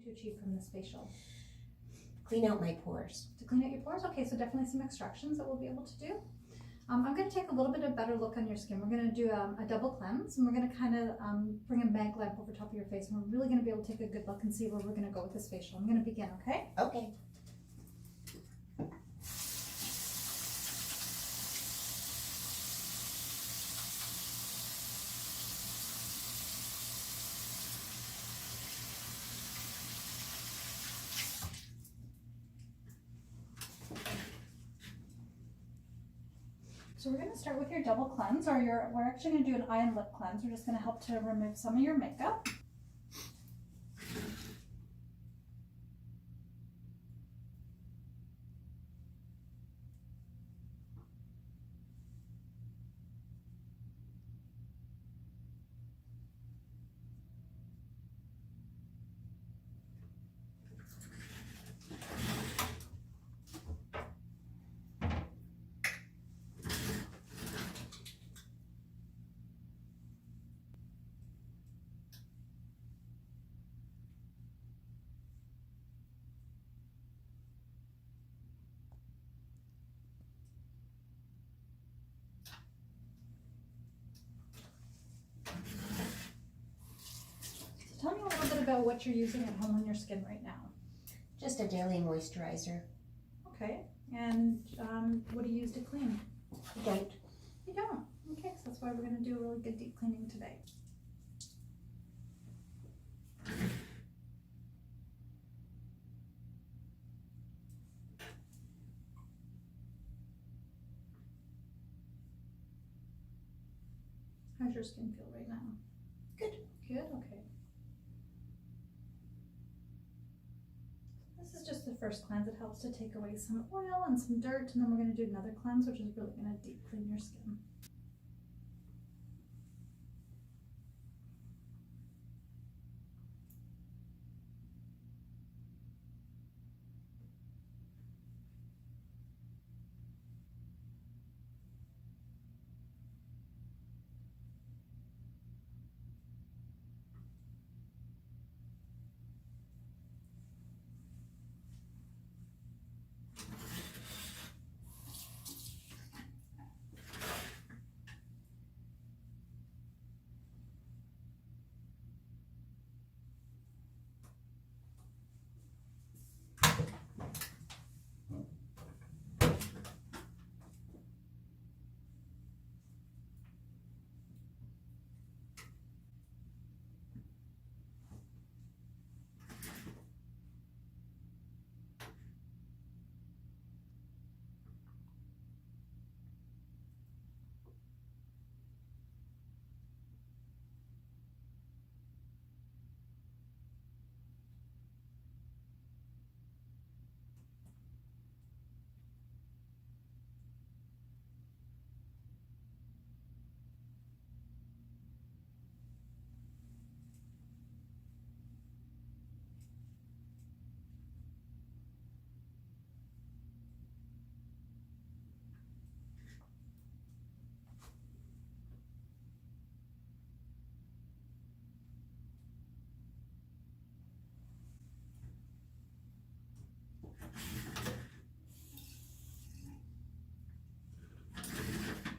to achieve from this facial? Clean out my pores. To clean out your pores? Okay, so definitely some extractions that we'll be able to do. I'm going to take a little bit of better look on your skin. We're going to do a double cleanse, and we're going to kind of bring a mag lamp over top of your face, and we're really going to be able to take a good look and see where we're going to go with this facial. I'm going to begin, okay? Okay. So we're going to start with your double cleanse, or we're actually going to do an eye and lip cleanse. We're just going to help to remove some of your makeup. Tell me a little bit about what you're using at home on your skin right now. Just a daily moisturizer. Okay, and what do you use to clean? Don't. You don't? Okay, so that's why we're going to do a really good deep cleaning today. How's your skin feel right now? Good. Good, okay. This is just the first cleanse. It helps to take away some oil and some dirt, and then we're going to do another cleanse, which is really going to deep clean your skin.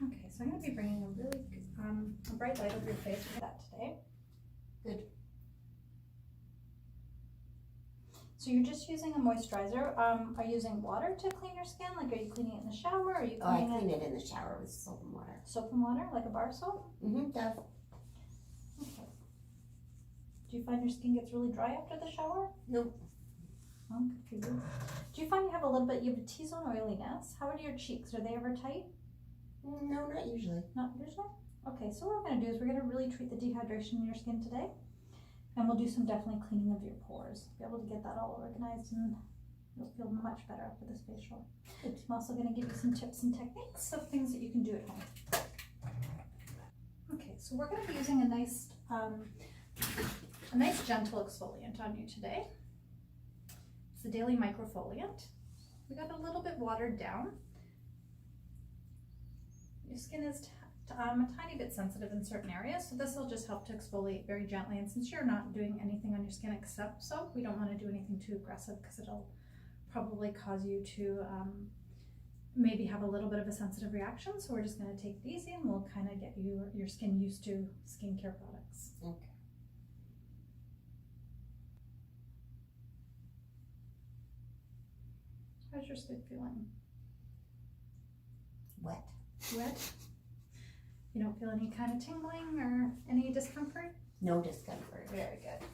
Okay, so I'm going to be bringing a really a bright light over your face for that today. Good. So you're just using a moisturizer. Are you using water to clean your skin? Like, are you cleaning it in the shower? Or are you Oh, I cleaning clean it in the shower with soap and water. soap and water, like a bar soap? Mm-hmm, Dove. Okay. Do you find your skin gets really dry after the shower? Nope. Oh, good for you. Do you find you have you have a T-zone oiliness? How are your cheeks? Are they ever tight? No, not usually. Not usually? Okay, so what we're going to do is we're going to really treat the dehydration in your skin today. And we'll do some definitely cleaning of your pores. Be able to get that all organized, and you'll feel much better after this facial. Good. I'm also going to give you some tips and techniques of things that you can do at home. Okay, so we're going to be using a nice gentle exfoliant on you today. It's the Daily Microfoliant. We got a little bit watered down. Your skin is a tiny bit sensitive in certain areas, so this will just help to exfoliate very gently. And since you're not doing anything on your skin except soap, we don't want to do anything too aggressive because it'll probably cause you to maybe have a little bit of a sensitive reaction. So we're just going to take it easy, and we'll kind of get your skin used to skincare products. Okay. How's your skin feeling? Wet. Wet? You don't feel any kind of tingling or any discomfort? No discomfort. Very good.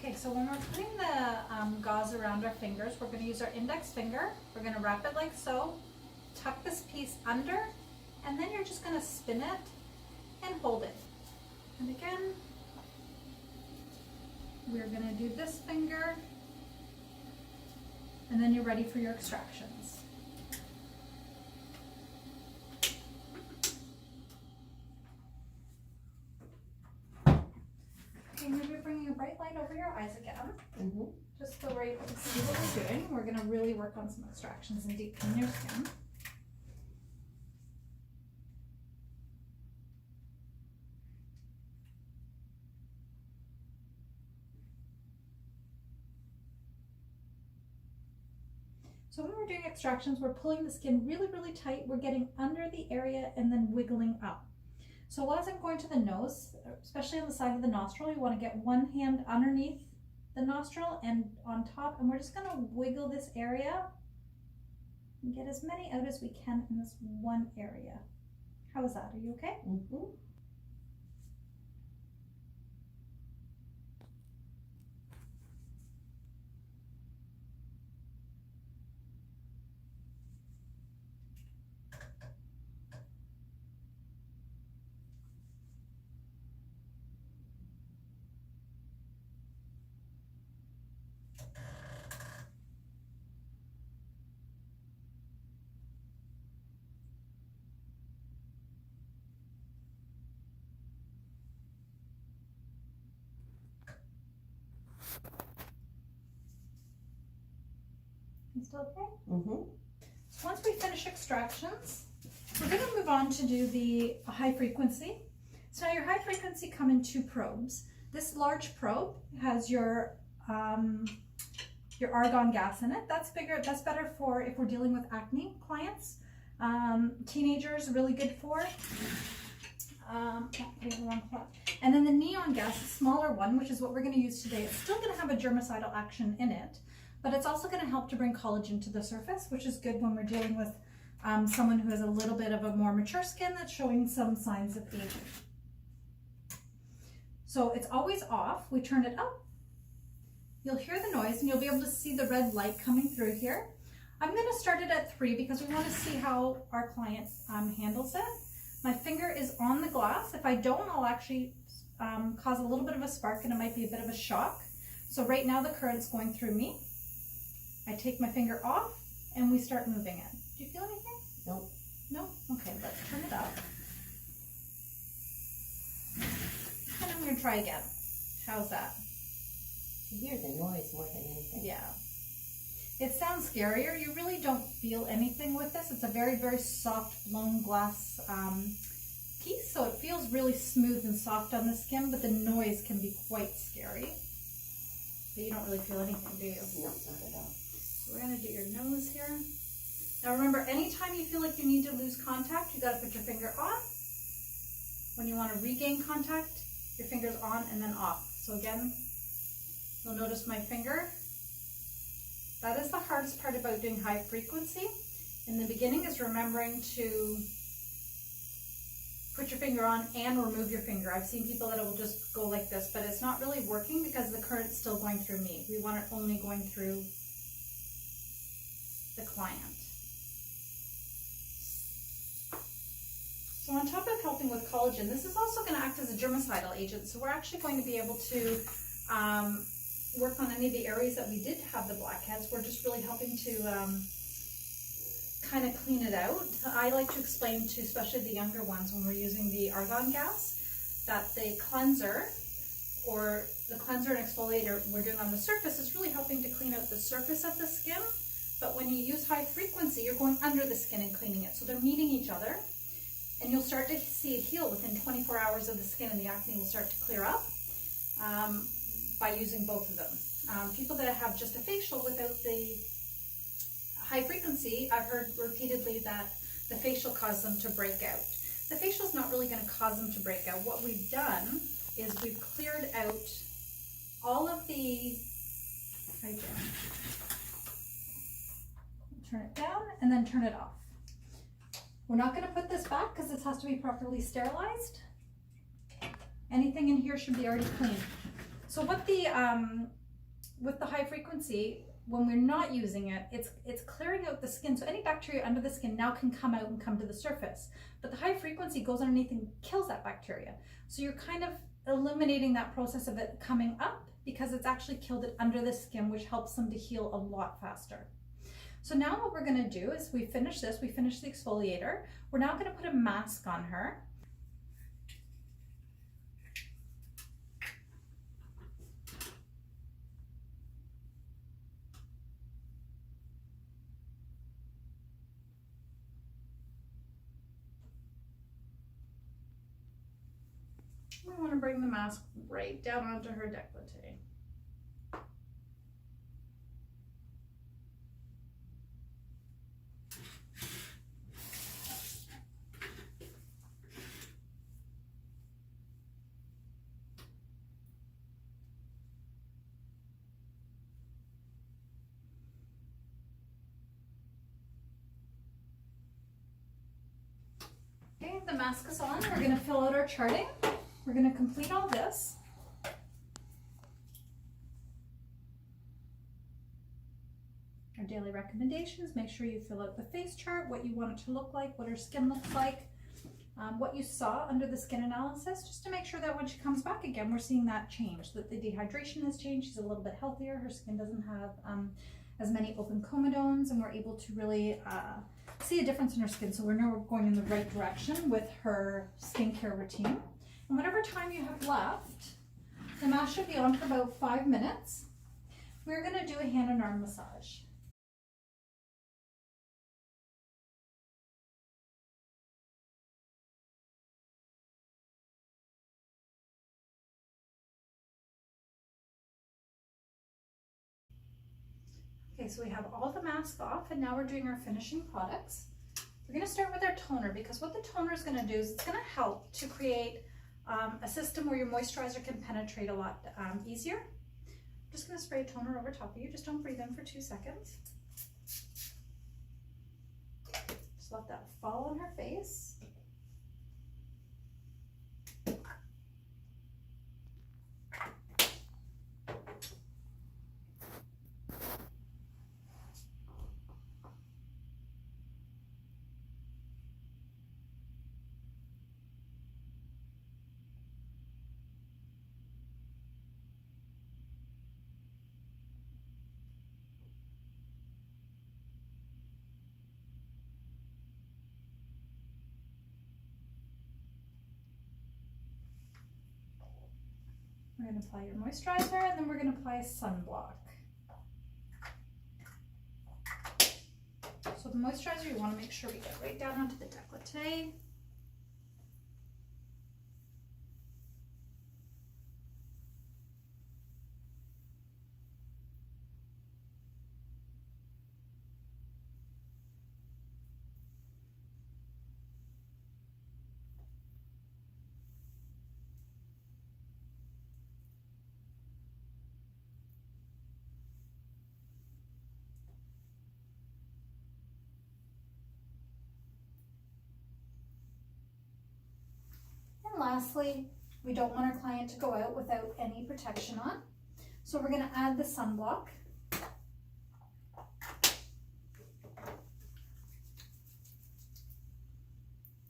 Okay, so when we're putting the gauze around our fingers, we're going to use our index finger. We're going to wrap it like so, tuck this piece under, and then you're just going to spin it and hold it. And again, we're going to do this finger, and then you're ready for your extractions. Okay, maybe bringing a bright light over your eyes again, just so we're able to see what we're doing. We're going to really work on some extractions and deep clean your skin. So when we're doing extractions, we're pulling the skin really, really tight. We're getting under the area and then wiggling up. So as I'm going to the nose, especially on the side of the nostril, you want to get one hand underneath the nostril and on top, and we're just going to wiggle this area and get as many out as we can in this one area. How is that? Are you okay? Mm-hmm. You still okay? Mm-hmm. So once we finish extractions, we're going to move on to do the high frequency. So now your high frequency come in two probes. This large probe has your argon gas in it. That's bigger. That's better for if we're dealing with acne clients. Teenagers, really good for. And then the neon gas, a smaller one, which is what we're going to use today. It's still going to have a germicidal action in it, but it's also going to help to bring collagen to the surface, which is good when we're dealing with someone who has a little bit of a more mature skin that's showing some signs of aging. So it's always off. We turn it up. You'll hear the noise and you'll be able to see the red light coming through here. I'm going to start it at 3 because we want to see how our client handles it. My finger is on the glass. If I don't, I'll actually cause a little bit of a spark and it might be a bit of a shock. So right now the current's going through me. I take my finger off and we start moving it. Do you feel anything? Nope. No? Okay, let's turn it up. Kind of I'm gonna try again. How's that? You hear the noise more than anything. Yeah. It sounds scarier. You really don't feel anything with this. It's a very, very soft blown glass piece, so it feels really smooth and soft on the skin, but the noise can be quite scary. But you don't really feel anything, do you? No, not at all. So we're gonna do your nose here. Now remember, anytime you feel like you need to lose contact, you gotta put your finger on. When you wanna regain contact, your finger's on and then off. So again, you'll notice my finger. That is the hardest part about doing high frequency. In the beginning is remembering to put your finger on and remove your finger. I've seen people that it will just go like this, but it's not really working because the current's still going through me. We want it only going through the client. So on top of helping with collagen, this is also going to act as a germicidal agent. So we're actually going to be able to work on any of the areas that we did have the blackheads. We're just really helping to kind of clean it out. I like to explain to especially the younger ones when we're using the argon gas that the cleanser and exfoliator we're doing on the surface is really helping to clean out the surface of the skin. But when you use high frequency, you're going under the skin and cleaning it. So they're meeting each other, and you'll start to see it heal within 24 hours of the skin, and the acne will start to clear up by using both of them. People that have just a facial without the high frequency, I've heard repeatedly that the facial caused them to break out. The facial is not really going to cause them to break out. What we've done is we've cleared out all of the, turn it down and then turn it off. We're not going to put this back because this has to be properly sterilized. Anything in here should be already clean. So what the with the high frequency, when we're not using it, it's clearing out the skin. So any bacteria under the skin now can come out and come to the surface. But the high frequency goes underneath and kills that bacteria. So you're kind of eliminating that process of it coming up because it's actually killed it under the skin, which helps them to heal a lot faster. So now what we're going to do is we finish this, we finish the exfoliator. We're now going to put a mask on her. We want to bring the mask right down onto her décolleté. Okay, the mask is on. We're going to fill out our charting. We're going to complete all this. Our daily recommendations, make sure you fill out the face chart, what you want it to look like, what her skin looks like, what you saw under the skin analysis, just to make sure that when she comes back again, we're seeing that change, that the dehydration has changed, she's a little bit healthier, her skin doesn't have as many open comedones, and we're able to really see a difference in her skin. So we're now going in the right direction with her skincare routine. And whatever time you have left, the mask should be on for about 5 minutes. We're going to do a hand and arm massage. Okay, so we have all the mask off, and now we're doing our finishing products. We're going to start with our toner, because what the toner is going to do is it's going to help to create a system where your moisturizer can penetrate a lot easier. I'm just going to spray toner over top of you. Just don't breathe in for 2 seconds. Just let that fall on her face. We're going to apply your moisturizer, and then we're going to apply a sunblock. So the moisturizer, you want to make sure we get right down onto the décolleté. And lastly, we don't want our client to go out without any protection on. So we're going to add the sunblock.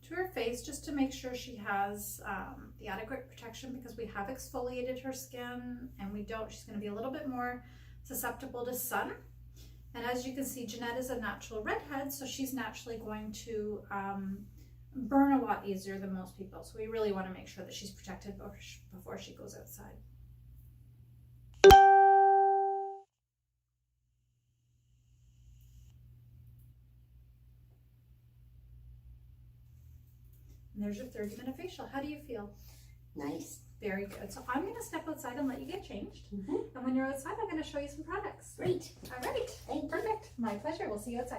To her face, just to make sure she has the adequate protection, because we have exfoliated her skin and she's going to be a little bit more susceptible to sun. And as you can see, Jeanette is a natural redhead, so she's naturally going to burn a lot easier than most people. So we really want to make sure that she's protected before she goes outside. And there's your 30-minute facial. How do you feel? Nice. Very good. So I'm going to step outside and let you get changed. Mm-hmm. And when you're outside, I'm going to show you some products. Great. All right. Thank you. Perfect. My pleasure. We'll see you outside.